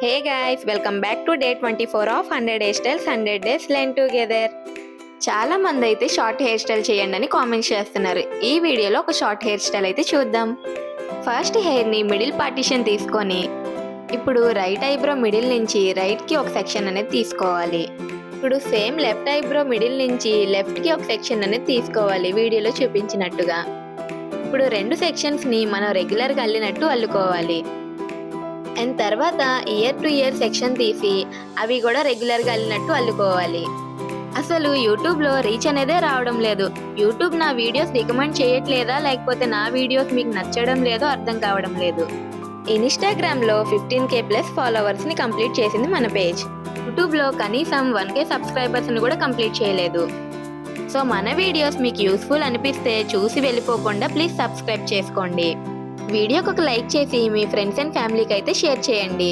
Hey guys, welcome back to day 24 of 100 hair styles 100 days learn together. చాలా మంది అయితే short hair style చేయండి అని కామెంట్స్ చేస్తున్నారు. ఈ వీడియోలో ఒక షార్ట్ హెయిర్ స్టైల్ అయితే చూద్దాం. ఫస్ట్ హెయిర్ని మిడిల్ పార్టిషన్ తీసుకొని ఇప్పుడు రైట్ ఐబ్రో మిడిల్ నుంచి రైట్కి ఒక సెక్షన్ అనేది తీసుకోవాలి. ఇప్పుడు సేమ్ లెఫ్ట్ ఐబ్రో మిడిల్ నుంచి లెఫ్ట్కి ఒక సెక్షన్ అనేది తీసుకోవాలి వీడియోలో చూపించినట్టుగా. ఇప్పుడు రెండు సెక్షన్స్ని మనం రెగ్యులర్గా అల్లినట్టు అల్లుకోవాలి. అండ్ తర్వాత ఇయర్ టు ఇయర్ సెక్షన్ తీసి అవి కూడా రెగ్యులర్గా అల్లినట్టు అల్లుకోవాలి. అసలు యూట్యూబ్లో రీచ్ అనేదే రావడం లేదు. యూట్యూబ్ నా వీడియోస్ రికమెండ్ చేయట్లేదా, లేకపోతే నా వీడియోస్ మీకు నచ్చడం లేదో అర్థం కావడం లేదు. ఇన్స్టాగ్రామ్లో 15K ప్లస్ ఫాలోవర్స్ని కంప్లీట్ చేసింది మన పేజ్. యూట్యూబ్లో కనీసం 1K సబ్స్క్రైబర్స్ని కూడా కంప్లీట్ చేయలేదు. సో మన వీడియోస్ మీకు యూస్ఫుల్ అనిపిస్తే చూసి వెళ్ళిపోకుండా ప్లీజ్ సబ్స్క్రైబ్ చేసుకోండి. వీడియోకి ఒక లైక్ చేసి మీ ఫ్రెండ్స్ అండ్ ఫ్యామిలీకి అయితే షేర్ చేయండి.